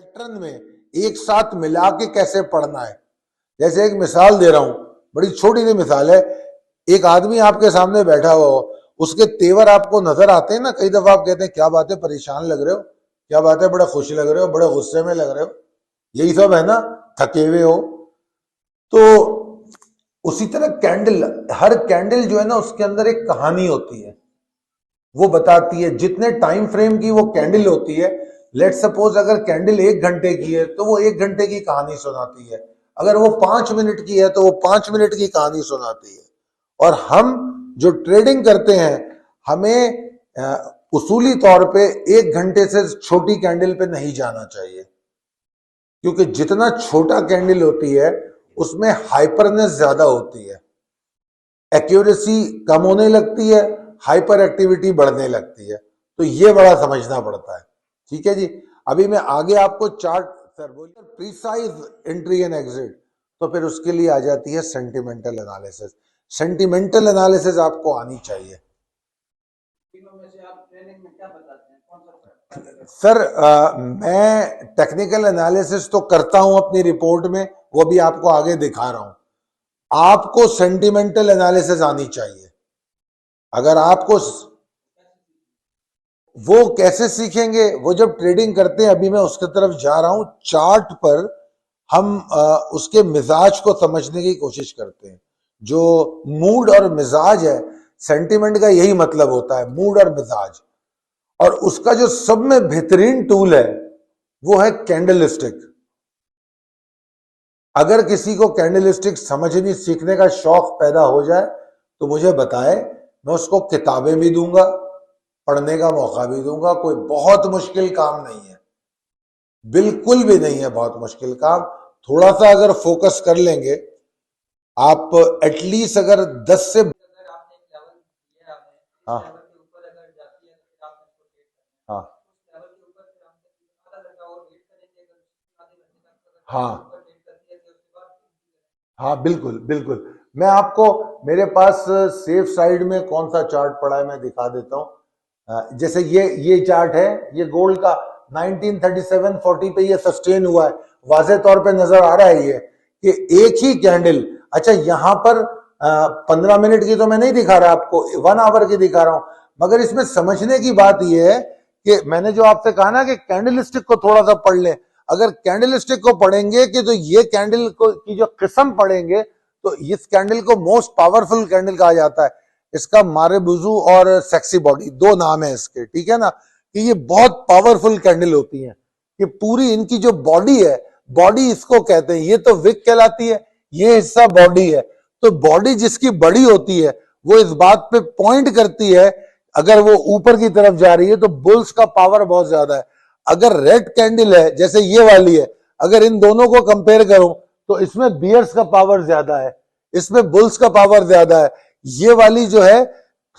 Pattern में एक साथ मिला के कैसे पढ़ना है। जैसे एक मिसाल दे रहा हूं, बड़ी छोटी सी मिसाल है। एक आदमी आपके सामने बैठा हुआ हो, उसके तेवर आपको नजर आते हैं ना, कई दफा आप कहते हैं क्या बात है, परेशान लग रहे हो, क्या बात है, बड़े खुश लग रहे हो, बड़े गुस्से में लग रहे हो, यही सब है ना, थके हुए हो। तो उसी तरह कैंडल, हर कैंडल जो है ना उसके अंदर एक कहानी होती है, वो बताती है। जितने टाइम फ्रेम की वो कैंडल होती है, लेट सपोज अगर कैंडल 1 घंटे की है तो वो 1 घंटे की कहानी सुनाती है, अगर वो 5 मिनट की है तो वो 5 मिनट की कहानी सुनाती है। और हम जो ट्रेडिंग करते हैं, हमें उसूली तौर पे 1 घंटे से छोटी कैंडल पे नहीं जाना चाहिए, क्योंकि जितना छोटा कैंडल होती है उसमें हाइपरनेस ज्यादा होती है, एक्यूरेसी कम होने लगती है, हाइपर एक्टिविटी बढ़ने लगती है। तो ये बड़ा समझना पड़ता है। ठीक है जी। अभी मैं आगे आपको चार्ट, सर बोलिए, प्रीसाइज एंट्री एंड एग्जिट, तो फिर उसके लिए आ जाती है सेंटिमेंटल एनालिसिस। सेंटिमेंटल एनालिसिस आपको आनी चाहिए। सर मैं टेक्निकल एनालिसिस तो करता हूं अपनी रिपोर्ट में, वो भी आपको आगे दिखा रहा हूं। आपको सेंटिमेंटल एनालिसिस आनी चाहिए। अगर आपको वो कैसे सीखेंगे, वो जब ट्रेडिंग करते हैं, अभी मैं उसके तरफ जा रहा हूं। चार्ट पर हम उसके मिजाज को समझने की कोशिश करते हैं। जो मूड और मिजाज है, सेंटिमेंट का यही मतलब होता है, मूड और मिजाज। और उसका जो सब में बेहतरीन टूल है वो है कैंडलस्टिक। अगर किसी को कैंडलस्टिक समझने सीखने का शौक पैदा हो जाए तो मुझे बताए, मैं उसको किताबें भी दूंगा, पढ़ने का मौका भी दूंगा। कोई बहुत मुश्किल काम नहीं है, बिल्कुल भी नहीं है बहुत मुश्किल काम। थोड़ा सा अगर फोकस कर लेंगे आप, एटलीस्ट अगर 10 से, हाँ हाँ हाँ हाँ, बिल्कुल बिल्कुल। मैं आपको, मेरे पास सेफ साइड में कौन सा चार्ट पड़ा है मैं दिखा देता हूं। जैसे ये चार्ट है, ये गोल्ड का 1937-40 पे ये सस्टेन हुआ है। वाज़े तौर पे नजर आ रहा है ये कि एक ही कैंडल, अच्छा यहां पर 15 मिनट की तो मैं नहीं दिखा रहा आपको, 1 आवर की दिखा रहा हूं। मगर इसमें समझने की बात यह है कि मैंने जो आपसे कहा ना कि कैंडलस्टिक को थोड़ा सा पढ़ लें। अगर कैंडलस्टिक को पढ़ेंगे कि तो ये कैंडल को की जो किस्म पढ़ेंगे, तो इस कैंडल को मोस्ट पावरफुल कैंडल कहा जाता है। इसका मारेबुजू और सेक्सी बॉडी दो नाम है इसके, ठीक है ना, कि ये बहुत पावरफुल कैंडल होती है। कि पूरी इनकी जो बॉडी है, बॉडी इसको कहते हैं, ये तो विक कहलाती है, ये हिस्सा बॉडी है। तो बॉडी जिसकी बड़ी होती है वो इस बात पे पॉइंट करती है, अगर वो ऊपर की तरफ जा रही है तो बुल्स का पावर बहुत ज्यादा है। अगर रेड कैंडल है जैसे ये वाली है, अगर इन दोनों को कंपेयर करूं तो इसमें बियर्स का पावर ज्यादा है, इसमें बुल्स का पावर ज्यादा है। ये वाली जो है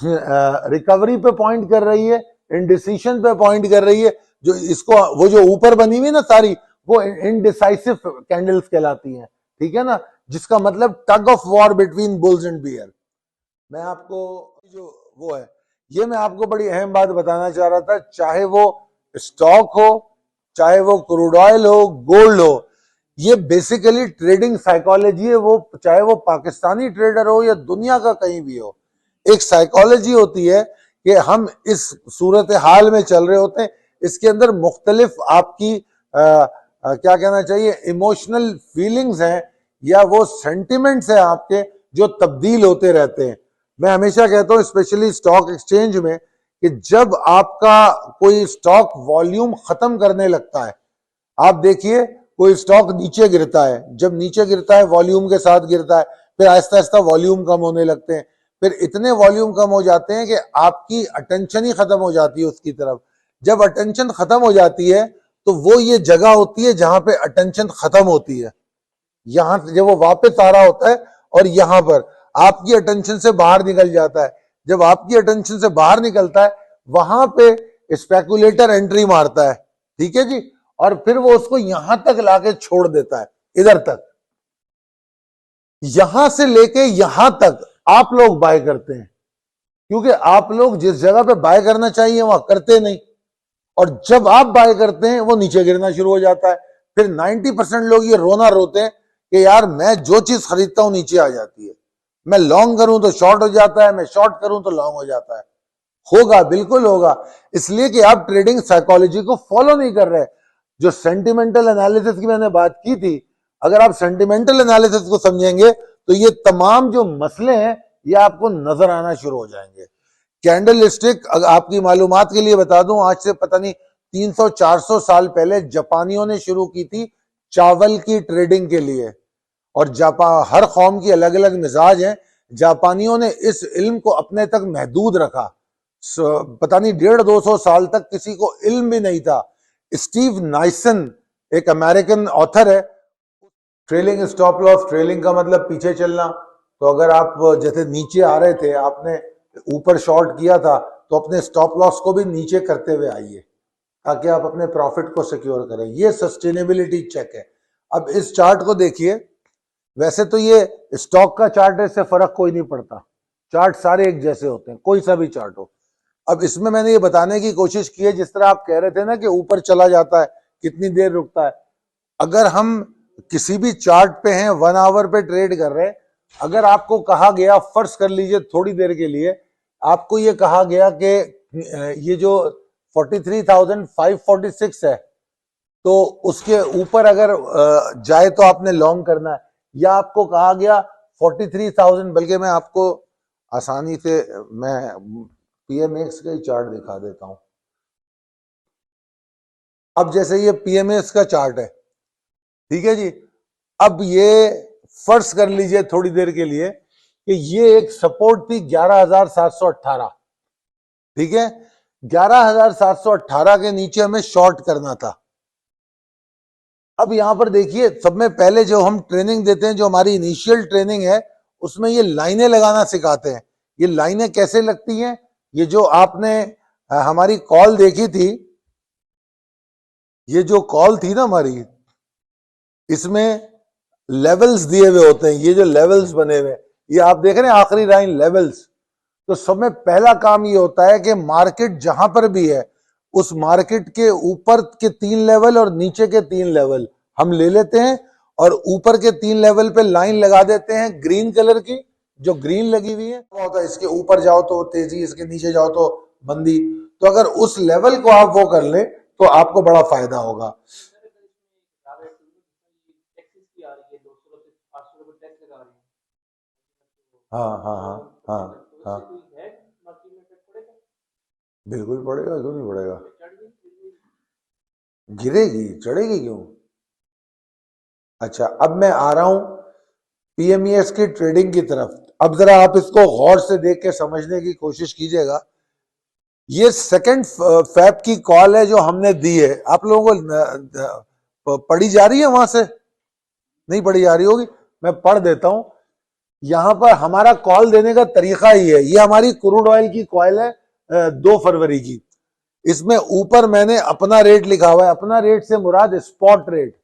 रिकवरी पे पॉइंट कर रही है, इंडिसीशन पे पॉइंट कर रही है। जो इसको, वो जो ऊपर बनी हुई ना सारी, वो इनडिसाइसिव कैंडल्स कहलाती हैं, ठीक है ना, जिसका मतलब tug of war between bulls and bear. मैं आपको जो वो है, ये मैं आपको बड़ी अहम बात बताना चाह रहा था। चाहे वो स्टॉक हो, चाहे वो क्रूड ऑयल हो, गोल्ड हो, ये बेसिकली ट्रेडिंग साइकोलॉजी है। वो चाहे वो पाकिस्तानी ट्रेडर हो या दुनिया का कहीं भी हो, एक साइकोलॉजी होती है कि हम इस सूरत हाल में चल रहे होते हैं। इसके अंदर मुख्तलिफ आपकी क्या कहना चाहिए, इमोशनल फीलिंग्स हैं या वो सेंटिमेंट्स हैं आपके, जो तब्दील होते रहते हैं। मैं हमेशा कहता हूं स्पेशली स्टॉक एक्सचेंज में, कि जब आपका कोई स्टॉक वॉल्यूम खत्म करने लगता है, आप देखिए कोई स्टॉक नीचे गिरता है, जब नीचे गिरता है वॉल्यूम के साथ गिरता है, फिर आहिस्ता आहिस्ता वॉल्यूम कम होने लगते हैं, फिर इतने वॉल्यूम कम हो जाते हैं कि आपकी अटेंशन ही खत्म हो जाती है उसकी तरफ। जब अटेंशन खत्म हो जाती है तो वो ये जगह होती है जहां पे अटेंशन खत्म होती है, यहां से जब वो वापस आ रहा होता है और यहां पर आपकी अटेंशन से बाहर निकल जाता है। जब आपकी अटेंशन से बाहर निकलता है, वहां पे स्पेकुलेटर एंट्री मारता है, ठीक है जी, और फिर वो उसको यहां तक लाके छोड़ देता है, इधर तक, यहां से लेके यहां तक आप लोग बाय करते हैं, क्योंकि आप लोग जिस जगह पे बाय करना चाहिए वहां करते नहीं। और जब आप बाय करते हैं वो नीचे गिरना शुरू हो जाता है। फिर 90% लोग ये रोना रोते हैं कि यार मैं जो चीज खरीदता हूं नीचे आ जाती है, मैं लॉन्ग करूं तो शॉर्ट हो जाता है, मैं शॉर्ट करूं तो लॉन्ग हो जाता है। होगा, बिल्कुल होगा, इसलिए कि आप ट्रेडिंग साइकोलॉजी को फॉलो नहीं कर रहे। जो सेंटिमेंटल एनालिसिस की मैंने बात की थी, अगर आप सेंटिमेंटल एनालिसिस को समझेंगे तो ये तमाम जो मसले हैं ये आपको नजर आना शुरू हो जाएंगे। कैंडल स्टिक, आपकी मालूमात के लिए बता दूं, आज से पता नहीं 300-400 साल पहले जापानियों ने शुरू की थी चावल की ट्रेडिंग के लिए। और जापान, हर कौम की अलग अलग मिजाज है, जापानियों ने इस इल्म को अपने तक महदूद रखा। पता नहीं 150-200 साल तक किसी को इल्म भी नहीं था। स्टीव नाइसन एक अमेरिकन ऑथर है। ट्रेलिंग स्टॉप लॉस, ट्रेलिंग का मतलब पीछे चलना। तो अगर आप जैसे नीचे आ रहे थे, आपने ऊपर शॉर्ट किया था, तो अपने स्टॉप लॉस को भी नीचे करते हुए आइए ताकि आप अपने प्रॉफिट को सिक्योर करें। ये सस्टेनेबिलिटी चेक है। अब इस चार्ट को देखिए, वैसे तो ये स्टॉक का चार्ट है, इससे फर्क कोई नहीं पड़ता, चार्ट सारे एक जैसे होते हैं, कोई सा भी चार्ट हो। अब इसमें मैंने ये बताने की कोशिश की है, जिस तरह आप कह रहे थे ना कि ऊपर चला जाता है, कितनी देर रुकता है। अगर हम किसी भी चार्ट पे हैं, 1 आवर पे ट्रेड कर रहे हैं, अगर आपको कहा गया, फर्ज कर लीजिए थोड़ी देर के लिए आपको ये कहा गया कि ये जो 43,546 है, तो उसके ऊपर अगर जाए तो आपने लॉन्ग करना है, या आपको कहा गया 43,000, बल्कि मैं आपको आसानी से मैं पीएमएक्स का ही चार्ट दिखा देता हूं। अब जैसे ये पीएमएक्स का चार्ट है, ठीक है जी। अब ये फर्ज कर लीजिए थोड़ी देर के लिए कि ये एक सपोर्ट थी 11,718, ठीक है। 11,718 के नीचे हमें शॉर्ट करना था। अब यहां पर देखिए, सब में पहले जो हम ट्रेनिंग देते हैं, जो हमारी इनिशियल ट्रेनिंग है, उसमें ये लाइनें लगाना सिखाते हैं। ये लाइनें कैसे लगती हैं? ये जो आपने हमारी कॉल देखी थी, ये जो कॉल थी ना हमारी, इसमें लेवल्स दिए हुए होते हैं। ये जो लेवल्स बने हुए, ये आप देख रहे हैं आखिरी लाइन लेवल्स। तो सब में पहला काम ये होता है कि मार्केट जहां पर भी है, उस मार्केट के ऊपर के 3 लेवल और नीचे के 3 लेवल हम ले लेते हैं, और ऊपर के 3 लेवल पे लाइन लगा देते हैं ग्रीन कलर की, जो ग्रीन लगी हुई है। होता है इसके ऊपर जाओ तो तेजी, इसके नीचे जाओ तो मंदी। तो अगर उस लेवल को आप वो कर ले तो आपको बड़ा फायदा होगा। हाँ हाँ हाँ हाँ हाँ, बिल्कुल पड़ेगा, क्यों नहीं पड़ेगा। गिरेगी, चढ़ेगी क्यों? अच्छा, अब मैं आ रहा हूं पीएमईएस की ट्रेडिंग की तरफ। अब जरा आप इसको गौर से देख के समझने की कोशिश कीजिएगा। ये सेकंड फैब की कॉल है जो हमने दी है। आप लोगों को पढ़ी जा रही है? वहां से नहीं पढ़ी जा रही होगी, मैं पढ़ देता हूं। यहां पर हमारा कॉल देने का तरीका ही है। ये हमारी क्रूड ऑयल की कॉल है 2 फरवरी की। इसमें ऊपर मैंने अपना रेट लिखा हुआ है। अपना रेट से मुराद स्पॉट रेट,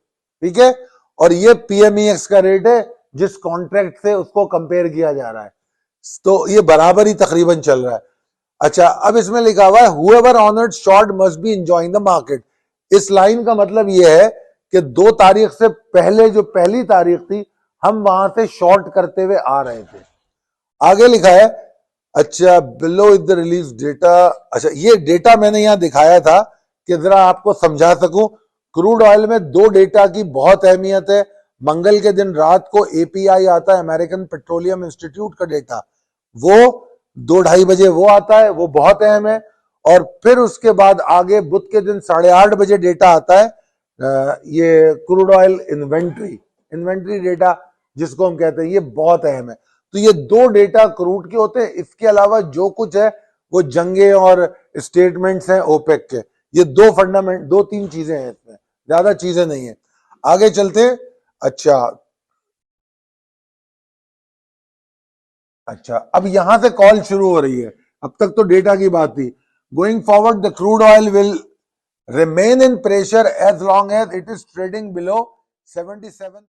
ठीक है। और ये पीएमईएक्स का रेट है, जिस कॉन्ट्रैक्ट से उसको कंपेयर किया जा रहा है। तो ये बराबर ही तकरीबन चल रहा है। अच्छा, अब इसमें लिखा हुआ है whoever honored short must be enjoying the market। इस लाइन का मतलब ये है कि 2 तारीख से पहले जो पहली तारीख थी, हम वहां से शॉर्ट करते हुए आ रहे थे। आगे लिखा है, अच्छा, below is the release data. अच्छा, ये डेटा मैंने यहां दिखाया था कि जरा आपको समझा सकूं। क्रूड ऑयल में 2 डेटा की बहुत अहमियत है। मंगल के दिन रात को एपीआई आता है, अमेरिकन पेट्रोलियम इंस्टीट्यूट का डेटा, वो 2-2:30 बजे वो आता है, वो बहुत अहम है। और फिर उसके बाद आगे बुध के दिन 8:30 बजे डेटा आता है, ये क्रूड ऑयल इन्वेंट्री डेटा जिसको हम कहते हैं, ये बहुत अहम है। तो ये 2 डेटा क्रूड के होते हैं। इसके अलावा जो कुछ है वो जंगे और स्टेटमेंट्स हैं ओपेक के। ये 2-3 चीजें हैं, इसमें ज्यादा चीजें नहीं है। आगे चलते। अच्छा, अब यहां से कॉल शुरू हो रही है। अब तक तो डेटा की बात थी। Going forward the crude oil will remain in pressure as long as it is trading below 77